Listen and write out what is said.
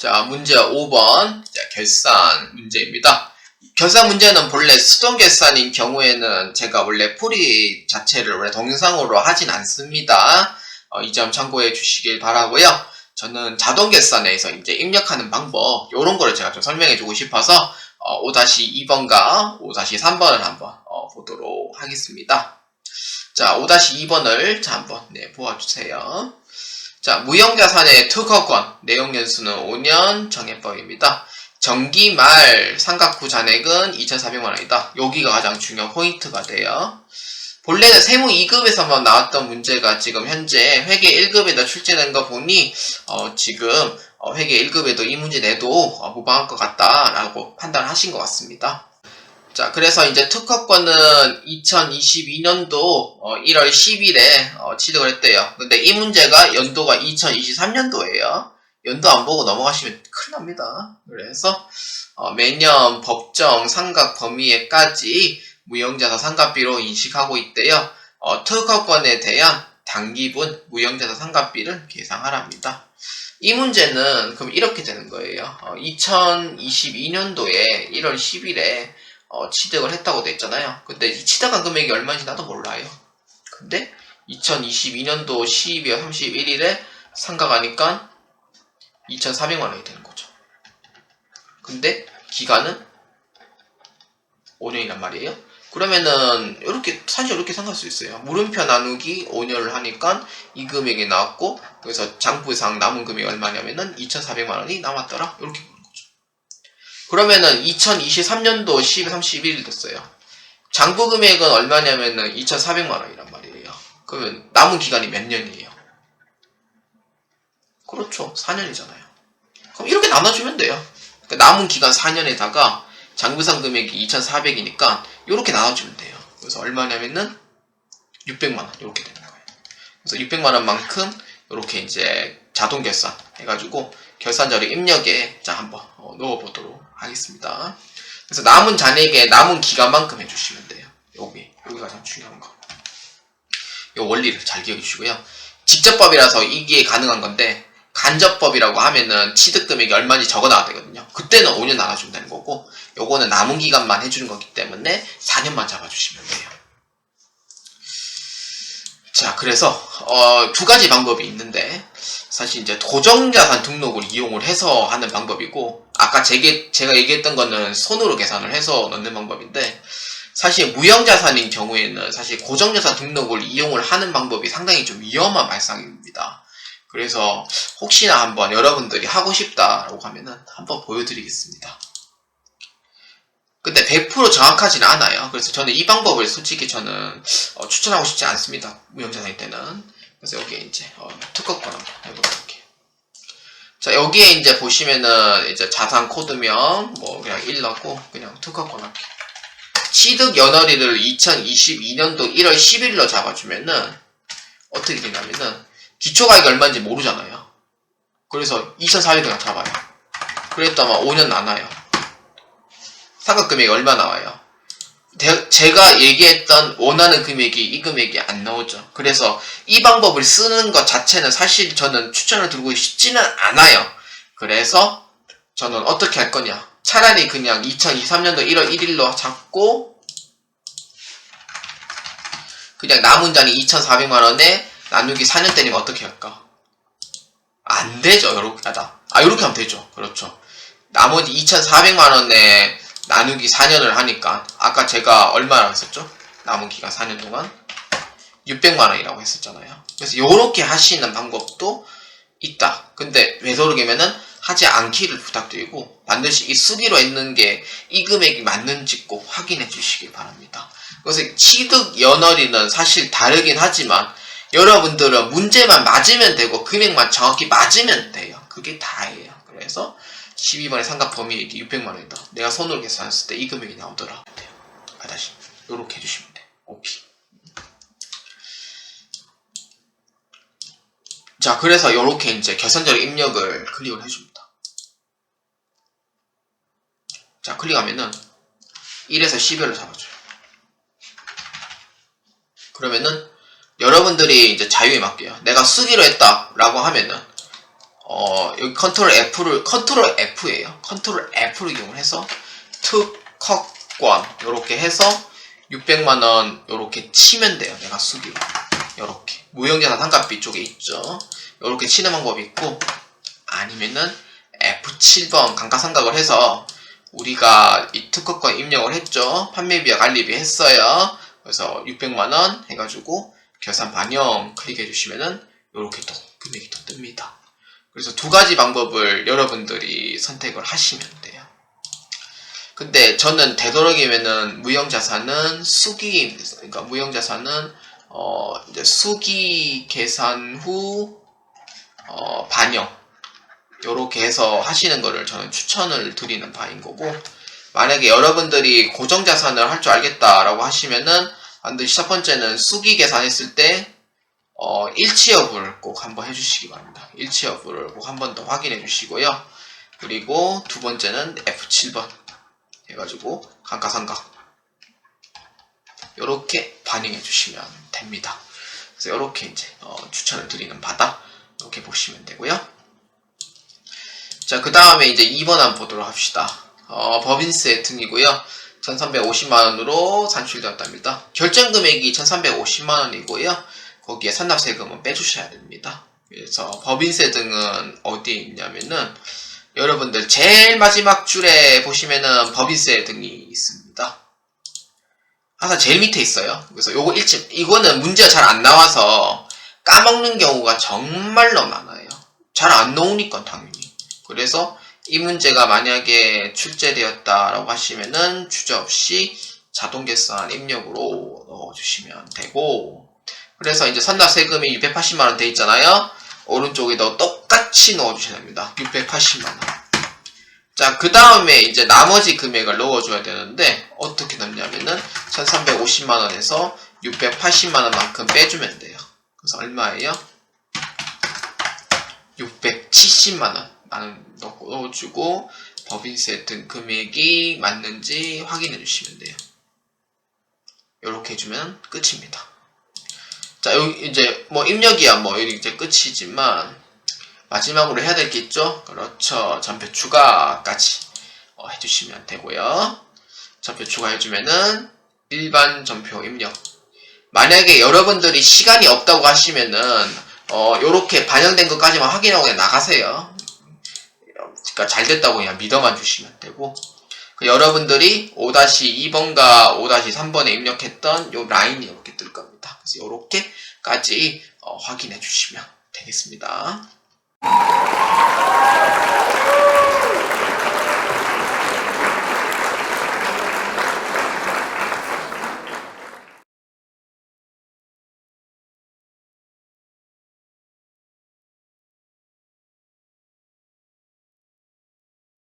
자, 문제 5번. 자, 결산 문제입니다. 결산 문제는 본래 수동 결산인 경우에는 제가 원래 풀이 자체를 원래 동영상으로 하진 않습니다. 이 점 참고해 주시길 바라고요. 저는 자동 결산에서 이제 입력하는 방법, 요런 거를 제가 좀 설명해 주고 싶어서 5-2번과 5-3번을 한번 보도록 하겠습니다. 자, 5-2번을 한번 보아주세요. 자, 무형자산의 특허권, 내용 연수는 5년 정해법입니다. 정기 말 상각후 잔액은 2,400만원이다. 여기가 가장 중요한 포인트가 돼요. 본래는 세무 2급에서만 나왔던 문제가 지금 현재 회계 1급에다 출제된 거 보니 지금 회계 1급에도 이 문제 내도 무방할 것 같다라고 판단하신 것 같습니다. 자, 그래서 이제 특허권은 2022년도 1월 10일에 취득을 했대요. 근데 이 문제가 연도가 2023년도예요. 연도 안 보고 넘어가시면 큰일 납니다. 그래서 매년 법정 상각 범위에까지 무형자산 상각비로 인식하고 있대요. 특허권에 대한 당기분 무형자산 상각비를 계상하랍니다. 이 문제는 그럼 이렇게 되는 거예요. 2022년도에 1월 10일에 취득을 했다고 돼 있잖아요. 근데 이 취득한 금액이 얼마인지 나도 몰라요. 근데 2022년도 12월 31일에 상각하니까 2,400만원이 되는 거죠. 근데 기간은 5년이란 말이에요. 그러면은 사실 이렇게 생각할 수 있어요. 물음표 나누기 5년을 하니까 이 금액이 나왔고, 그래서 장부상 남은 금액이 얼마냐면은 2,400만원이 남았더라. 이렇게 보는 거죠. 그러면은 2023년도 12월 31일 됐어요. 장부 금액은 얼마냐면은 2,400만원이란 말이에요. 그러면 남은 기간이 몇 년이에요? 그렇죠. 4년이잖아요. 그럼 이렇게 나눠주면 돼요. 그러니까 남은 기간 4년에다가 장부상 금액이 2,400이니까 이렇게 나눠주면 돼요. 그래서 얼마냐면은 600만원 이렇게 되는 거예요. 그래서 600만원만큼 이렇게 이제 자동 결산 해가지고 결산 자료 입력에 자 한번 넣어보도록 하겠습니다. 그래서 남은 잔액에 남은 기간만큼 해주시면 돼요. 여기가 가장 중요한 거. 요 원리를 잘 기억해 주시고요. 직접법이라서 이게 가능한 건데, 간접법이라고 하면은 취득 금액이 얼마인지 적어 놔야 되거든요. 그때는 5년 나눠주면 되는 거고, 요거는 남은 기간만 해주는 거기 때문에 4년만 잡아주시면 돼요. 자, 그래서 두 가지 방법이 있는데, 사실 이제 도정자산 등록을 이용을 해서 하는 방법이고, 아까 제가 얘기했던 거는 손으로 계산을 해서 넣는 방법인데, 사실 무형자산인 경우에는 사실 고정자산 등록을 이용을 하는 방법이 상당히 좀 위험한 발상입니다. 그래서 혹시나 한번 여러분들이 하고 싶다라고 하면은 한번 보여드리겠습니다. 근데 100% 정확하지는 않아요. 그래서 저는 이 방법을 솔직히 저는 추천하고 싶지 않습니다. 무형자산일 때는. 그래서 여기에 이제 특허권 한번 해보도록 할게요. 자, 여기에 이제 보시면은 이제 자산 코드명 뭐 그냥 1 넣고 그냥 특허권 할게요. 취득 연월일을 2022년도 1월 10일로 잡아주면은 어떻게 되냐면은 기초가액이 얼마인지 모르잖아요. 그래서 2,400 그냥 잡아요. 그랬더니 5년 나눠요. 상각금액이 얼마 나와요? 제가 얘기했던 원하는 금액이 이 금액이 안 나오죠. 그래서 이 방법을 쓰는 것 자체는 사실 저는 추천을 드리고 싶지는 않아요. 그래서 저는 어떻게 할 거냐, 차라리 그냥 2023년도 1월 1일로 잡고 그냥 남은 잔이 2,400만원에 나누기 4년 때리면 어떻게 할까? 안 되죠. 요렇게 하다. 요렇게 하면 되죠. 그렇죠. 나머지 2,400만원에 나누기 4년을 하니까 아까 제가 얼마라고 했었죠? 남은 기간 4년 동안 600만원이라고 했었잖아요. 그래서 요렇게 하시는 방법도 있다. 근데 되도록이면은 하지 않기를 부탁드리고, 반드시 이 수기로 했는 게 이 금액이 맞는지 꼭 확인해 주시기 바랍니다. 그래서 취득 연월일은 사실 다르긴 하지만 여러분들은 문제만 맞으면 되고 금액만 정확히 맞으면 돼요. 그게 다예요. 그래서 12번의 상각 범위액이 600만원이다. 내가 손으로 계산했을 때 이 금액이 나오더라. 다시 요렇게 해주시면 돼요. OP. 자, 그래서 요렇게 이제 결산자료 입력을 클릭을 해줍니다. 자, 클릭하면은 1에서 12월을 잡아줘요. 그러면은 여러분들이 이제 자유에 맡겨요. 내가 쓰기로 했다라고 하면은 여기 컨트롤 F예요. 컨트롤 F를 이용해서 특허권 요렇게 해서 600만원 요렇게 치면 돼요. 내가 수기로 요렇게 무형자산 상각비 쪽에 있죠. 요렇게 치는 방법이 있고, 아니면은 F7번 감가상각을 해서 우리가 이 특허권 입력을 했죠. 판매비와 관리비 했어요. 그래서 600만원 해가지고 결산 반영 클릭해 주시면은 요렇게 또 금액이 또 뜹니다. 그래서 두 가지 방법을 여러분들이 선택을 하시면 돼요. 근데 저는 되도록이면은 무형자산은 수기, 그러니까 무형자산은 이제 수기 계산 후 반영 요렇게 해서 하시는 거를 저는 추천을 드리는 바인 거고, 만약에 여러분들이 고정자산을 할 줄 알겠다라고 하시면은 반드시 첫 번째는 수기 계산했을 때 일치 여부를 꼭 한번 해주시기 바랍니다. 일치 여부를 꼭 한 번 더 확인해 주시고요. 그리고 두 번째는 F7번 해가지고 감가상각 요렇게 반영해 주시면 됩니다. 그래서 요렇게 이제 추천을 드리는 바다 이렇게 보시면 되고요. 자, 그 다음에 이제 2번 한번 보도록 합시다. 법인세 등이고요. 1350만원으로 산출되었답니다. 결정 금액이 1350만원이고요. 거기에 산납세금은 빼주셔야 됩니다. 그래서 법인세 등은 어디에 있냐면은 여러분들 제일 마지막 줄에 보시면은 법인세 등이 있습니다. 항상 제일 밑에 있어요. 그래서 요거 이거는 문제가 잘 안 나와서 까먹는 경우가 정말로 많아요. 잘 안 나오니까 당연히. 그래서 이 문제가 만약에 출제되었다라고 하시면은 주저없이 자동계산 입력으로 넣어주시면 되고, 그래서 이제 선납세금이 680만원 돼 있잖아요. 오른쪽에도 똑같이 넣어주셔야 됩니다. 680만원. 자, 그 다음에 이제 나머지 금액을 넣어줘야 되는데, 어떻게 넣냐면은 1350만원에서 680만원만큼 빼주면 돼요. 그래서 얼마예요? 670만원 넣어주고 법인세 등 금액이 맞는지 확인해 주시면 돼요. 이렇게 해주면 끝입니다. 자, 여기 이제 뭐 입력이야 뭐 이제 끝이지만 마지막으로 해야 될 게 있죠. 그렇죠. 전표 추가까지 해주시면 되고요. 전표 추가해주면은 일반 전표 입력. 만약에 여러분들이 시간이 없다고 하시면은 요렇게 반영된 것까지만 확인하고 그냥 나가세요. 그러니까 잘 됐다고 그냥 믿어만 주시면 되고, 여러분들이 5-2번과 5-3번에 입력했던 요 라인이 이렇게 뜰 겁니다. 그래서 요렇게까지 확인해 주시면 되겠습니다.